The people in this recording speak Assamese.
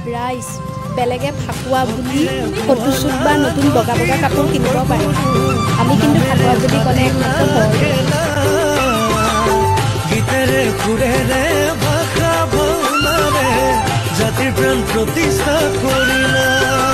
ৰাইজ বেলেগে ফাকুৱা বুলি ফটোশ্বুট বা নতুন বগা বগা কাপোৰ কিনিব পাৰে আমি কিন্তু ফাকুৱা বুলি ক'লে একমাত্ৰ গীতেৰে সুৰেৰে ভাষা ভাওনাৰে জাতিৰ প্ৰাণ প্ৰতিষ্ঠা কৰিলা